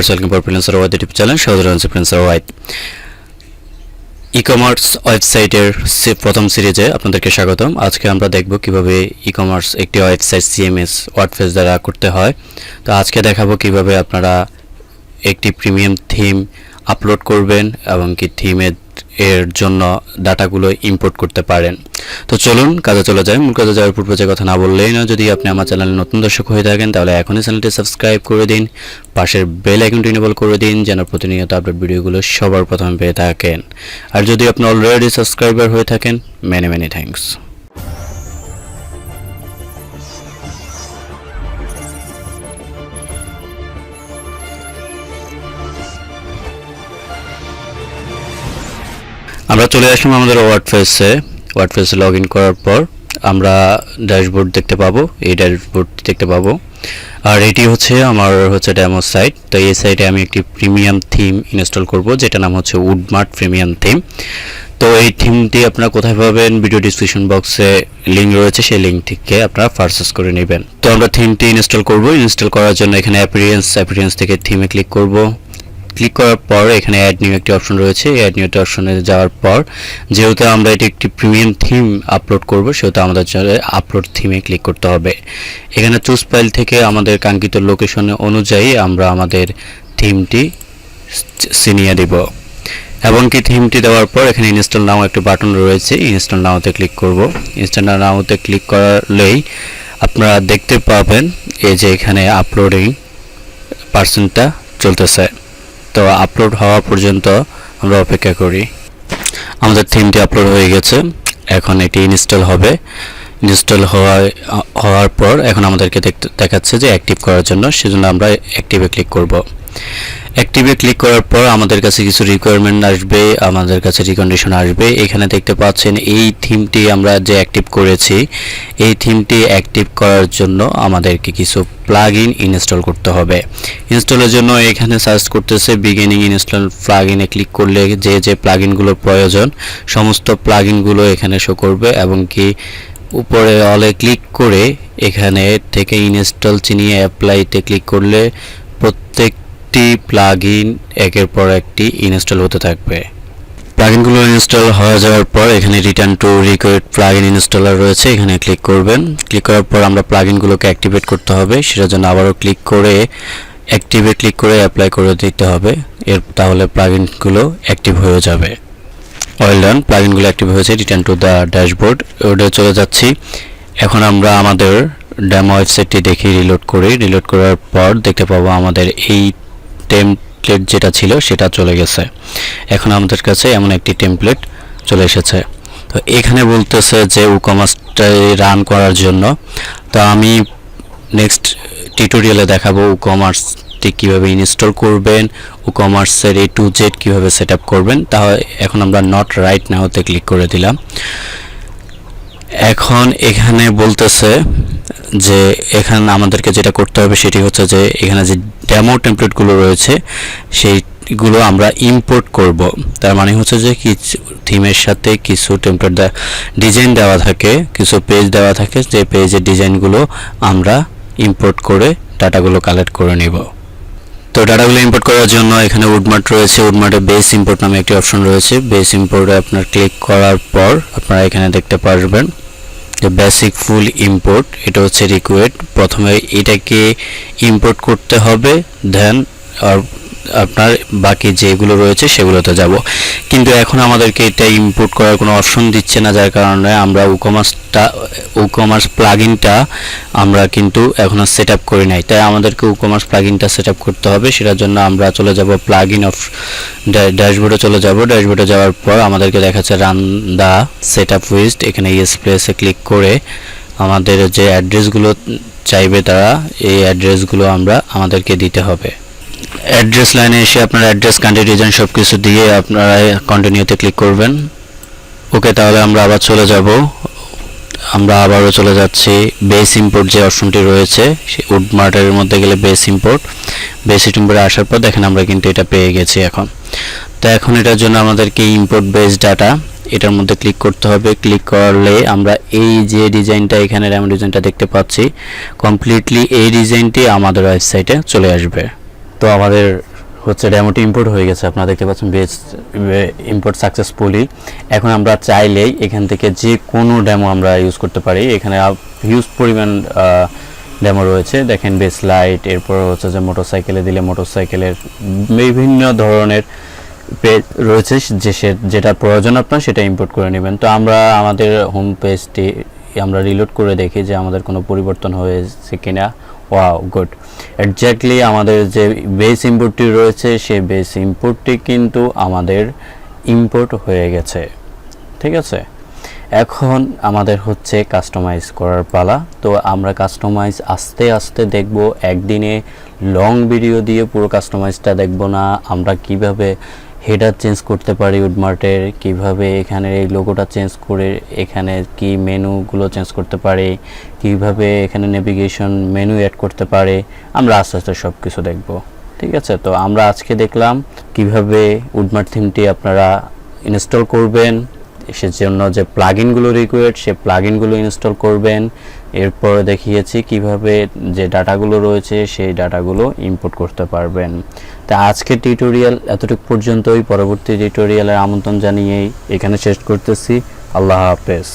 Viewers, welcome for freelancer Wahid YouTube channel. স্বাগত জানাচ্ছি freelancer Wahid. E-commerce ওয়েবসাইটের প্রথম সিরিজে আপনাদেরকে স্বাগতম। আজকে আমরা দেখব কিভাবে ই-কমার্স একটি ওয়েবসাইট সিএমএস ওয়ার্ডপ্রেস দ্বারা করতে হয়। তো আজকে দেখাবো কিভাবে আপনারা একটি প্রিমিয়াম থিম আপলোড করবেন এবং কি থিমের এর জন্য ডাটাগুলো ইম্পোর্ট করতে পারেন। তো চলুন কাজে চলে যাই। মূল কাজে যাওয়ার পূর্বে যে কথা না বললেই না, যদি আপনি আমার চ্যানেলে নতুন দর্শক হয়ে থাকেন তাহলে এখনই চ্যানেলটি সাবস্ক্রাইব করে দিন, পাশের বেল আইকনটি এনেবল করে দিন যেন প্রতিনিয়ত আপডেট ভিডিওগুলো সবার প্রথমে পেয়ে থাকেন। আর যদি আপনি অলরেডি সাবস্ক্রাইবার হয়ে থাকেন, মেনি থ্যাঙ্কস। আমরা চলে আসলাম আমাদের ওয়ার্ডপ্রেসে লগ ইন করার পর আমরা ড্যাশবোর্ড দেখতে পাবো, এই ড্যাশবোর্ডটি দেখতে পাবো। আর এটি হচ্ছে আমার ডেমো সাইট। তো এই সাইটে আমি একটি প্রিমিয়াম থিম ইনস্টল করব, যেটা নাম হচ্ছে WoodMart প্রিমিয়াম থিম। তো এই থিমটি আপনারা কোথায় পাবেন? ভিডিও ডিসক্রিপশন বক্সে লিঙ্ক রয়েছে, সেই লিঙ্ক থেকে আপনারা পারচেস করে নেবেন। তো আমরা থিমটি ইনস্টল করব। ইনস্টল করার জন্য এখানে অ্যাপিয়ারেন্স থেকে থিমে ক্লিক করব। ক্লিক করার পর এখানে অ্যাড নিউ একটি অপশন রয়েছে। অ্যাড নিউ অপশনে যাওয়ার পর যেহেতু আমরা এটি একটি প্রিমিয়াম থিম আপলোড করব, সেহেতু আমাদের আপলোড থিমে ক্লিক করতে হবে। এখানে চুজ ফাইল থেকে আমাদের কাঙ্ক্ষিত লোকেশনে অনুযায়ী আমরা আমাদের থিমটি সিনিয়ে দেব। এবং কি থিমটি দেওয়ার পর এখানে ইনস্টল নাও একটি বাটন রয়েছে, ইনস্টল নাওতে ক্লিক করব। ইনস্টল নাওতে ক্লিক করলেই আপনারা দেখতে পাবেন এই যে এখানে আপলোডিং পার্সেন্টটা চলতেছে। তো আপলোড হওয়া পর্যন্ত আমরা অপেক্ষা করি। আমাদের থিমটি আপলোড হয়ে গেছে, এখন এটি ইনস্টল হবে। ইনস্টল হওয়ার পর এখন আমাদেরকে দেখাচ্ছে যে অ্যাক্টিভ করার জন্য, সেজন্য আমরা অ্যাক্টিভে ক্লিক করব। অ্যাক্টিভে ক্লিক করার পর আমাদের কাছে কিছু রিকোয়ারমেন্ট আসবে, আমাদের কাছে রিকন্ডিশন আসবে। এখানে দেখতে পাচ্ছেন এই থিমটি আমরা যে অ্যাক্টিভ করেছি, এই থিমটি অ্যাক্টিভ করার জন্য আমাদেরকে কিছু প্লাগইন ইনস্টল করতে হবে। ইনস্টলের জন্য এখানে সার্চ করতেছে বিগিনিং ইনস্টল প্লাগইনে ক্লিক করলে যে প্লাগইনগুলোর প্রয়োজন সমস্ত প্লাগইনগুলো এখানে শো করবে। এবং কি উপরে অলে ক্লিক করে এখানে থেকে ইনস্টল চিনিয়ে অ্যাপ্লাইতে ক্লিক করলে প্রত্যেকটি প্লাগইন একের পর একটি ইনস্টল হতে থাকবে। প্লাগইনগুলো ইনস্টল হয়ে যাওয়ার পর এখানে return to request plugin installer রয়েছে, এখানে ক্লিক করবেন। ক্লিক করার পর আমরা প্লাগইনগুলোকে অ্যাক্টিভেট করতে হবে, সেটার জন্য আবারও ক্লিক করে অ্যাক্টিভে ক্লিক করে অ্যাপ্লাই করে দিতে হবে। তাহলে প্লাগইনগুলো অ্যাক্টিভ হয়ে যাবে। ওয়েল ডান, প্লাগইনগুলো অ্যাক্টিভ হয়েছে। রিটার্ন টু দ্য ড্যাশবোর্ড ওটা চলে যাচ্ছি। এখন আমরা আমাদের ডেমো ওয়েবসাইটটি দেখি রিলোড করি। রিলোড করার পর দেখতে পাবো আমাদের এই টেমপ্লেট যেটা ছিল সেটা চলে গেছে। এখন আমাদের কাছে এমন একটি টেমপ্লেট চলে এসেছে। তো এখানে বলতেছে যে WooCommerce রান করার জন্য। তো আমি নেক্সট টিউটোরিয়ালে দেখাবো WooCommerce কীভাবে ইনস্টল করবেন, WooCommerce-এর A to Z কীভাবে সেট আপ করবেন। তাহলে এখন আমরা নট রাইট নাওতে ক্লিক করে দিলাম। এখন এখানে বলতেছে যে এখানে আমাদেরকে যেটা করতে হবে সেটি হচ্ছে যে এখানে যে ডেমো টেমপ্লেটগুলো রয়েছে সেইগুলো আমরা ইম্পোর্ট করব। তার মানে হচ্ছে যে কিছু থিমের সাথে কিছু টেমপ্লেট ডিজাইন দেওয়া থাকে, কিছু পেজ দেওয়া থাকে, যে পেজের ডিজাইনগুলো আমরা ইম্পোর্ট করে ডাটাগুলো কালেক্ট করে নিব। তো ডাটাগুলো ইম্পোর্ট করার জন্য এখানে WoodMart রয়েছে। WoodMart-এ বেস ইম্পোর্ট নামে একটি অপশন রয়েছে। বেস ইম্পোর্টে আপনার ক্লিক করার পর আপনারা এখানে দেখতে পারবেন যে বেসিক ফুল ইম্পোর্ট, এটা হচ্ছে রিকোয়েস্ট। প্রথমে এটাকে ইম্পোর্ট করতে হবে, দেন আপনার বাকি যেগুলো রয়েছে সেগুলোতে যাব। কিন্তু এখন আমাদেরকে এটা ইম্পোর্ট করার কোনো অপশন দিচ্ছে না, যার কারণে আমরা WooCommerce প্লাগইনটা আমরা কিন্তু এখনও সেট আপ করি নাই। তাই আমাদেরকে WooCommerce প্লাগইনটা সেট আপ করতে হবে। সেটার জন্য আমরা চলে যাব প্লাগইন ড্যাশবোর্ডে চলে যাব। ড্যাশবোর্ডে যাওয়ার পর আমাদেরকে দেখাচ্ছে run the set up with, এখানে ইয়েস প্লেসে ক্লিক করে আমাদের যে অ্যাড্রেসগুলো চাইবে তারা এই অ্যাড্রেসগুলো আমাদেরকে দিতে হবে। অ্যাড্রেস লাইনে এসে আপনার অ্যাড্রেস, কান্ট্রি, রিজন সব কিছু দিয়ে আপনারা কন্টিনিউতে ক্লিক করবেন। ওকে, তাহলে আমরা আবার চলে যাব। আমরা আবারও চলে যাচ্ছি বেস ইম্পোর্ট যে অপশনটি রয়েছে সেই WoodMart-এর মধ্যে গেলে বেস ইম্পোর্টে আসার পর দেখেন আমরা কিন্তু এটা পেয়ে গেছি এখন। তো এখন এটার জন্য আমাদেরকে ইম্পোর্ট বেস ডাটা এটার মধ্যে ক্লিক করতে হবে। ক্লিক করলে আমরা এই যে ডিজাইনটা এখানে র্যাম ডিজাইনটা দেখতে পাচ্ছি, কমপ্লিটলি এই ডিজাইনটি আমাদের ওয়েবসাইটে চলে আসবে। তো আমাদের হচ্ছে ডেমোটি ইম্পোর্ট হয়ে গেছে, আপনারা দেখতে পাচ্ছেন বেস ইম্পোর্ট সাকসেসফুলি। এখন আমরা চাইলেই এখান থেকে যে কোনো ডেমো আমরা ইউজ করতে পারি। এখানে হিউজ পরিমাণ ডেমো রয়েছে, দেখেন বেস লাইট, এরপর হচ্ছে যে মোটরসাইকেলে দিলে মোটরসাইকেলের বিভিন্ন ধরনের পেজ রয়েছে, যেটা প্রয়োজন আপনার সেটা ইম্পোর্ট করে নেবেন। তো আমরা আমাদের হোম পেজটি আমরা রিলোড করে দেখি যে আমাদের কোনো পরিবর্তন হয়েছে কিনা। ওয়াও, গুড, এক্স্যাক্টলি আমাদের যে বেস ইম্পোর্টটি রয়েছে সেই বেস ইম্পোর্টটি কিন্তু আমাদের ইম্পোর্ট হয়ে গেছে। ঠিক আছে, এখন আমাদের হচ্ছে কাস্টমাইজ করার পালা। তো আমরা কাস্টমাইজ আস্তে আস্তে দেখব, একদিনে লং ভিডিও দিয়ে পুরো কাস্টমাইজটা দেখব না। আমরা কিভাবে হেডার চেঞ্জ করতে পারি উডমার্টের, কিভাবে এখানে এই লোগোটা চেঞ্জ করে এখানে কি মেনুগুলো চেঞ্জ করতে পারি, কিভাবে এখানে নেভিগেশন মেনু অ্যাড করতে পারে, আমরা আস্তে আস্তে সব কিছু দেখব। ঠিক আছে, তো আমরা আজকে দেখলাম কিভাবে উডমার্ট থিমটি আপনারা ইনস্টল করবেন, সেজন্য যে প্লাগইনগুলো রিকোয়ার্ড সেই প্লাগইনগুলো ইনস্টল করবেন। এরপর দেখিয়েছি কিভাবে যে ডাটাগুলো রয়েছে সেই ডাটাগুলো ইম্পোর্ট করতে পারবেন। তা আজকের টিউটোরিয়াল এতটুকু পর্যন্তই, পরবর্তী টিউটোরিয়ালের আমন্ত্রণ জানিয়েই এখানে শেষ করতেছি। আল্লাহ হাফেজ।